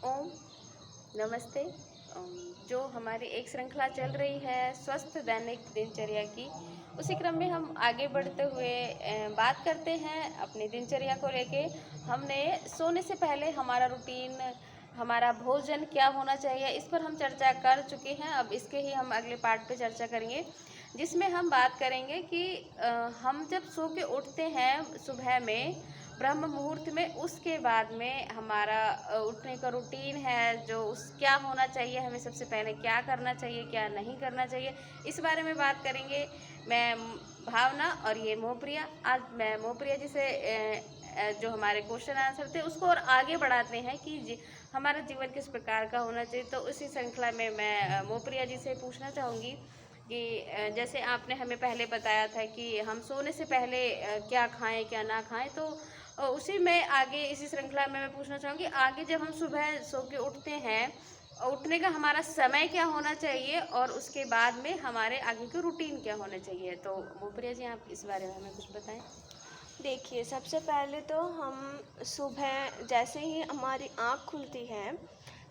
ओम नमस्ते। जो हमारी एक श्रृंखला चल रही है स्वस्थ दैनिक दिनचर्या की, उसी क्रम में हम आगे बढ़ते हुए बात करते हैं अपनी दिनचर्या को लेके। हमने सोने से पहले हमारा रूटीन, हमारा भोजन क्या होना चाहिए, इस पर हम चर्चा कर चुके हैं। अब इसके ही हम अगले पार्ट पे चर्चा करेंगे, जिसमें हम बात करेंगे कि हम जब सो के उठते हैं सुबह में ब्रह्म मुहूर्त में, उसके बाद में हमारा उठने का रूटीन है जो उस क्या होना चाहिए, हमें सबसे पहले क्या करना चाहिए, क्या नहीं करना चाहिए, इस बारे में बात करेंगे। मैं भावना और ये मोहप्रिया। आज मैं मोहप्रिया जी से जो हमारे क्वेश्चन आंसर थे उसको और आगे बढ़ाते हैं कि हमारा जीवन किस प्रकार का होना चाहिए। तो उसी श्रृंखला में मैं मोहप्रिया जी से पूछना चाहूँगी कि जैसे आपने हमें पहले बताया था कि हम सोने से पहले क्या खाएं क्या ना खाएं, तो उसी में आगे इसी श्रृंखला में मैं पूछना चाहूँगी, आगे जब हम सुबह सो के उठते हैं, उठने का हमारा समय क्या होना चाहिए और उसके बाद में हमारे आगे की रूटीन क्या होना चाहिए। तो मोहप्रिया जी, आप इस बारे में हमें कुछ बताएं। देखिए, सबसे पहले तो हम सुबह जैसे ही हमारी आँख खुलती है,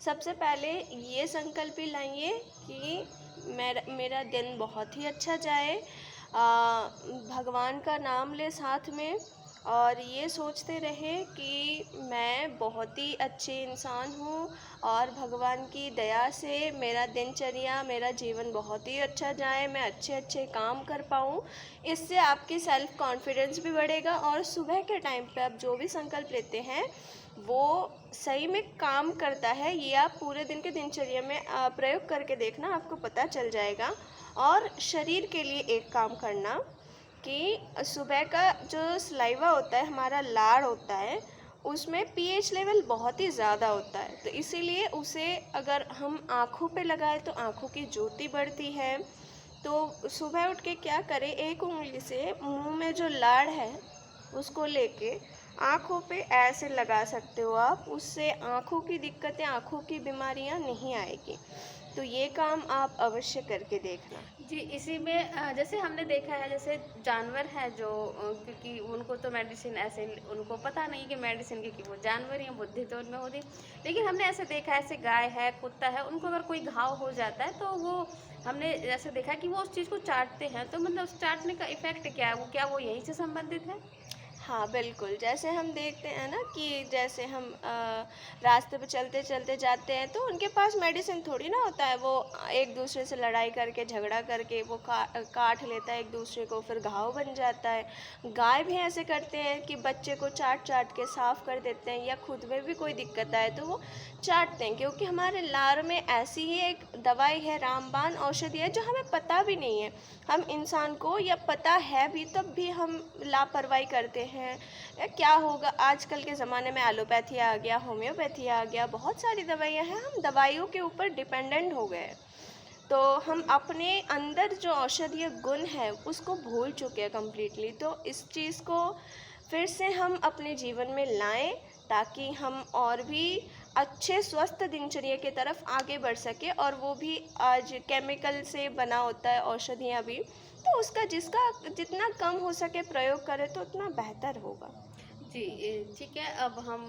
सबसे पहले ये संकल्प ही लाइए कि मेरा दिन बहुत ही अच्छा जाए। भगवान का नाम ले साथ में, और ये सोचते रहे कि मैं बहुत ही अच्छी इंसान हूँ और भगवान की दया से मेरा दिनचर्या, मेरा जीवन बहुत ही अच्छा जाए, मैं अच्छे अच्छे काम कर पाऊँ। इससे आपकी सेल्फ कॉन्फिडेंस भी बढ़ेगा और सुबह के टाइम पे आप जो भी संकल्प लेते हैं वो सही में काम करता है। ये आप पूरे दिन के दिनचर्या में प्रयोग करके देखना, आपको पता चल जाएगा। और शरीर के लिए एक काम करना कि सुबह का जो सलाइवा होता है, हमारा लार होता है, उसमें पीएच लेवल बहुत ही ज़्यादा होता है, तो इसीलिए उसे अगर हम आँखों पे लगाएं तो आँखों की ज्योति बढ़ती है। तो सुबह उठ के क्या करें, एक उंगली से मुंह में जो लाड़ है उसको लेके आँखों पे ऐसे लगा सकते हो आप, उससे आँखों की दिक्कतें, आँखों की बीमारियां नहीं आएगी। तो ये काम आप अवश्य करके देखना। जी, इसी में जैसे हमने देखा है, जैसे जानवर हैं जो क्योंकि उनको तो मेडिसिन ऐसे उनको पता नहीं कि मेडिसिन की, कि वो जानवर ही हैं, बुद्धि तो उनमें होती। लेकिन हमने ऐसे देखा है, ऐसे गाय है, कुत्ता है, उनको अगर कोई घाव हो जाता है तो वो हमने ऐसे देखा है कि वो उस चीज़ को चाटते हैं। तो मतलब उस चाटने का इफ़ेक्ट क्या है, वो क्या वो यहीं से संबंधित है? हाँ बिल्कुल, जैसे हम देखते हैं ना कि जैसे हम रास्ते पे चलते चलते जाते हैं तो उनके पास मेडिसिन थोड़ी ना होता है। वो एक दूसरे से लड़ाई करके, झगड़ा करके वो काट लेता है एक दूसरे को, फिर घाव बन जाता है। गाय भी ऐसे करते हैं कि बच्चे को चाट चाट के साफ कर देते हैं, या खुद में भी कोई दिक्कत आए तो वो चाटते हैं, क्योंकि हमारे लार में ऐसी ही एक दवाई है, रामबाण औषधि है, जो हमें पता भी नहीं है। हम इंसान को या पता है भी तब भी हम लापरवाही करते हैं। क्या होगा, आजकल के ज़माने में एलोपैथी आ गया, होम्योपैथी आ गया, बहुत सारी दवाइयाँ हैं, हम दवाइयों के ऊपर डिपेंडेंट हो गए। तो हम अपने अंदर जो औषधीय गुण है उसको भूल चुके हैं कम्प्लीटली। तो इस चीज़ को फिर से हम अपने जीवन में लाएं, ताकि हम और भी अच्छे स्वस्थ दिनचर्या की तरफ आगे बढ़ सके। और वो भी आज केमिकल से बना होता है औषधियाँ भी, तो उसका जिसका जितना कम हो सके प्रयोग करें तो उतना बेहतर होगा। जी, ठीक है। अब हम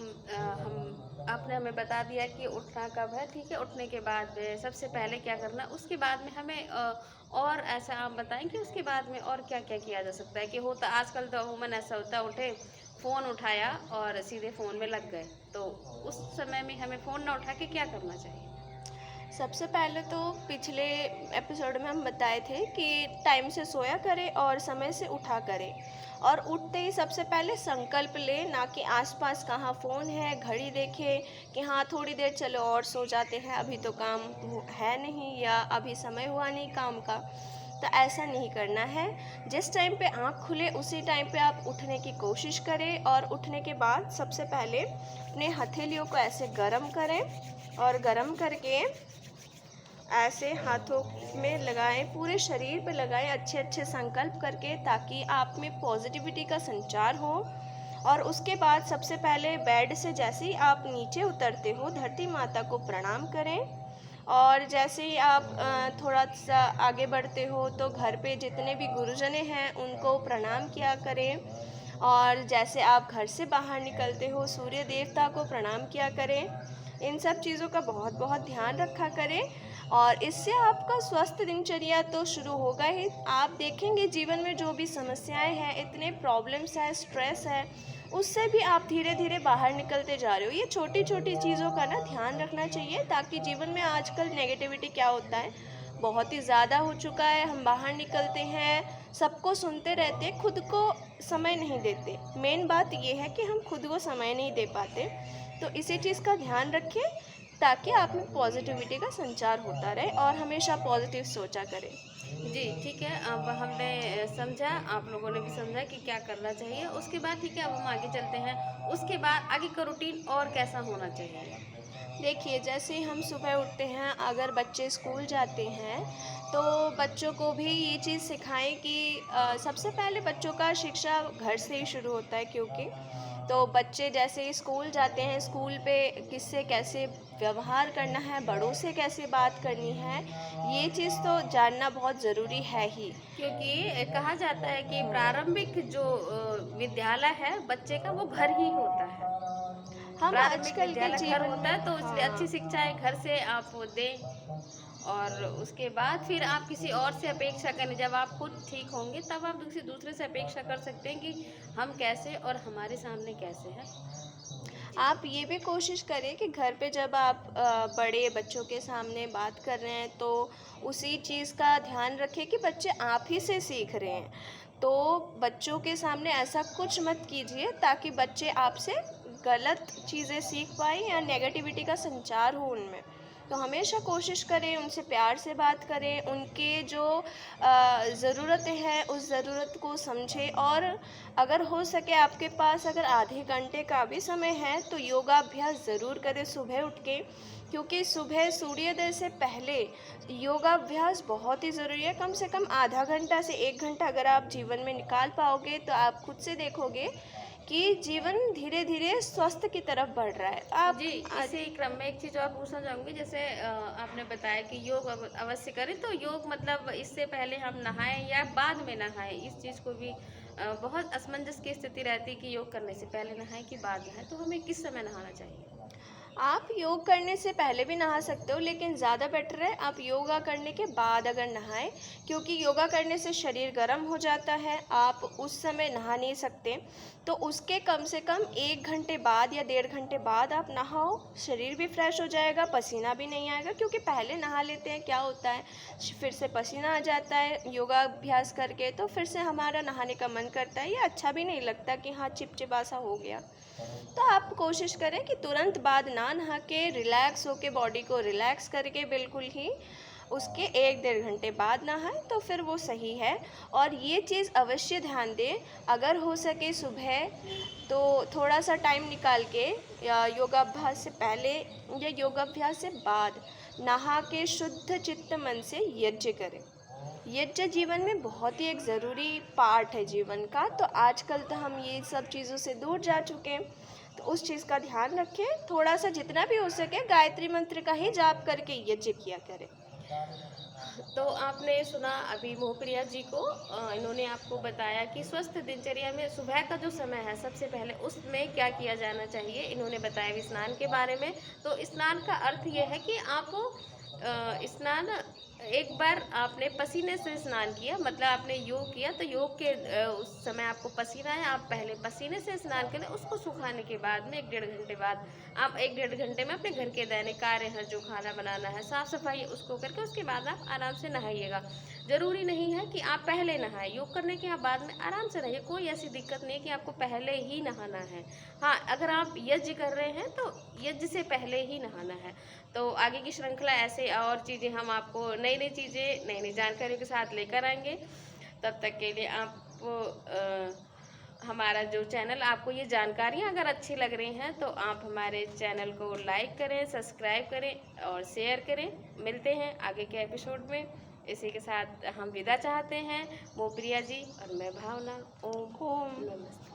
आपने हमें बता दिया कि उठना कब है, ठीक है। उठने के बाद सबसे पहले क्या करना, उसके बाद में हमें और ऐसा आप बताएं कि उसके बाद में और क्या क्या किया जा सकता है। कि होता आजकल तो अमूमन ऐसा होता है, उठे, फ़ोन उठाया और सीधे फ़ोन में लग गए। तो उस समय में हमें फ़ोन ना उठा के क्या करना चाहिए? सबसे पहले तो पिछले एपिसोड में हम बताए थे कि टाइम से सोया करें और समय से उठा करें। और उठते ही सबसे पहले संकल्प ले, ना कि आसपास कहाँ फ़ोन है, घड़ी देखे कि हाँ थोड़ी देर चलो और सो जाते हैं, अभी तो काम है नहीं, या अभी समय हुआ नहीं काम का। तो ऐसा नहीं करना है। जिस टाइम पे आँख खुले उसी टाइम पे आप उठने की कोशिश करें, और उठने के बाद सबसे पहले अपने हथेलियों को ऐसे गरम करें, और गरम करके ऐसे हाथों में लगाएं, पूरे शरीर पे लगाएं, अच्छे अच्छे संकल्प करके, ताकि आप में पॉजिटिविटी का संचार हो। और उसके बाद सबसे पहले बेड से जैसे ही आप नीचे उतरते हो, धरती माता को प्रणाम करें। और जैसे ही आप थोड़ा सा आगे बढ़ते हो तो घर पे जितने भी गुरुजने हैं उनको प्रणाम किया करें। और जैसे आप घर से बाहर निकलते हो, सूर्य देवता को प्रणाम किया करें। इन सब चीज़ों का बहुत बहुत ध्यान रखा करें और इससे आपका स्वस्थ दिनचर्या तो शुरू होगा ही। आप देखेंगे जीवन में जो भी समस्याएं हैं, इतने प्रॉब्लम्स हैं, स्ट्रेस है, उससे भी आप धीरे धीरे बाहर निकलते जा रहे हो। ये छोटी छोटी चीज़ों का ना ध्यान रखना चाहिए, ताकि जीवन में आजकल नेगेटिविटी क्या होता है, बहुत ही ज़्यादा हो चुका है। हम बाहर निकलते हैं, सबको सुनते रहते हैं, खुद को समय नहीं देते। मेन बात ये है कि हम खुद को समय नहीं दे पाते। तो इसी चीज़ का ध्यान रखें, ताकि आप में पॉजिटिविटी का संचार होता रहे और हमेशा पॉजिटिव सोचा करें। जी, ठीक है। अब हमने समझा, आप लोगों ने भी समझा कि क्या करना चाहिए। उसके बाद ठीक है, अब हम आगे चलते हैं। उसके बाद आगे का रूटीन और कैसा होना चाहिए? देखिए, जैसे ही हम सुबह उठते हैं, अगर बच्चे स्कूल जाते हैं तो बच्चों को भी ये चीज़ सिखाएं कि सबसे पहले बच्चों का शिक्षा घर से ही शुरू होता है, क्योंकि तो बच्चे जैसे ही स्कूल जाते हैं, स्कूल पे किससे कैसे व्यवहार करना है, बड़ों से कैसे बात करनी है, ये चीज़ तो जानना बहुत ज़रूरी है ही। क्योंकि कहा जाता है कि प्रारंभिक जो विद्यालय है बच्चे का, वो घर ही होता है। हम प्राथमिक आजकल के विद्यालय घर जीवन होता में है, तो इसलिए अच्छी शिक्षाएँ घर से आप दें और उसके बाद फिर आप किसी और से अपेक्षा करें। जब आप खुद ठीक होंगे तब आप किसी दूसरे से अपेक्षा कर सकते हैं कि हम कैसे और हमारे सामने कैसे हैं। आप ये भी कोशिश करें कि घर पे जब आप बड़े बच्चों के सामने बात कर रहे हैं, तो उसी चीज़ का ध्यान रखें कि बच्चे आप ही से सीख रहे हैं। तो बच्चों के सामने ऐसा कुछ मत कीजिए ताकि बच्चे आपसे गलत चीज़ें सीख पाएँ या नेगेटिविटी का संचार हो उनमें। तो हमेशा कोशिश करें, उनसे प्यार से बात करें, उनके जो ज़रूरतें हैं उस ज़रूरत को समझें। और अगर हो सके आपके पास अगर आधे घंटे का भी समय है, तो योगाभ्यास ज़रूर करें सुबह उठ के, क्योंकि सुबह सूर्योदय से पहले योगाभ्यास बहुत ही ज़रूरी है। कम से कम आधा घंटा से 1 घंटा अगर आप जीवन में निकाल पाओगे, तो आप खुद से देखोगे कि जीवन धीरे धीरे स्वस्थ की तरफ बढ़ रहा है। आप जी, इसी क्रम में एक चीज़ और पूछना चाहूँगी। जैसे आपने बताया कि योग अवश्य करें, तो योग मतलब इससे पहले हम नहाएँ या बाद में नहाएँ? इस चीज़ को भी बहुत असमंजस की स्थिति रहती है कि योग करने से पहले नहाएँ कि बाद नहाएँ, तो हमें किस समय नहाना चाहिए? आप योग करने से पहले भी नहा सकते हो, लेकिन ज़्यादा बेटर है आप योगा करने के बाद अगर नहाएं, क्योंकि योगा करने से शरीर गर्म हो जाता है, आप उस समय नहा नहीं सकते। तो उसके कम से कम 1 घंटे बाद या 1.5 घंटे बाद आप नहाओ, शरीर भी फ्रेश हो जाएगा, पसीना भी नहीं आएगा। क्योंकि पहले नहा लेते हैं, क्या होता है, फिर से पसीना आ जाता है योगाभ्यास करके, तो फिर से हमारा नहाने का मन करता है, ये अच्छा भी नहीं लगता कि हाँ चिपचिपा सा हो गया। तो आप कोशिश करें कि तुरंत बाद ना नहा के रिलैक्स होके, बॉडी को रिलैक्स करके बिल्कुल ही उसके 1-1.5 घंटे बाद नहाएं, तो फिर वो सही है। और ये चीज़ अवश्य ध्यान दें, अगर हो सके सुबह तो थोड़ा सा टाइम निकाल के या योगाभ्यास से पहले या योगाभ्यास से बाद नहा के शुद्ध चित्त मन से यज्ञ करें। यज्ञ जीवन में बहुत ही एक ज़रूरी पार्ट है जीवन का। तो आजकल तो हम ये सब चीज़ों से दूर जा चुके हैं, तो उस चीज़ का ध्यान रखें। थोड़ा सा जितना भी हो सके गायत्री मंत्र का ही जाप करके यज्ञ किया करें। तो आपने सुना अभी मोहप्रिया जी को, इन्होंने आपको बताया कि स्वस्थ दिनचर्या में सुबह का जो समय है सबसे पहले उसमें क्या किया जाना चाहिए। इन्होंने बताया स्नान के बारे में। तो स्नान का अर्थ ये है कि आप स्नान एक बार आपने पसीने से स्नान किया, मतलब आपने योग किया, तो योग के उस समय आपको पसीना है, आप पहले पसीने से स्नान करें। उसको सुखाने के बाद में 1-1.5 घंटे बाद आप 1-1.5 घंटे में अपने घर के दैनिक कार्य हैं, जो खाना बनाना है, साफ सफाई, उसको करके उसके बाद आप आराम से नहाइएगा। ज़रूरी नहीं है कि आप पहले नहाएं, योग करने के आप बाद में आराम से रहिए, कोई ऐसी दिक्कत नहीं है कि आपको पहले ही नहाना है। हाँ, अगर आप यज्ञ कर रहे हैं तो यज्ञ से पहले ही नहाना है। तो आगे की श्रृंखला ऐसे और चीज़ें हम आपको नई नई चीज़ें, नई नई जानकारियों के साथ लेकर आएंगे। तब तक के लिए आपको हमारा जो चैनल, आपको ये जानकारियाँ अगर अच्छी लग रही हैं तो आप हमारे चैनल को लाइक करें, सब्सक्राइब करें और शेयर करें। मिलते हैं आगे के एपिसोड में। इसी के साथ हम विदा चाहते हैं। मोहप्रिया जी और मैं भावना। ओम ओम। नमस्ते।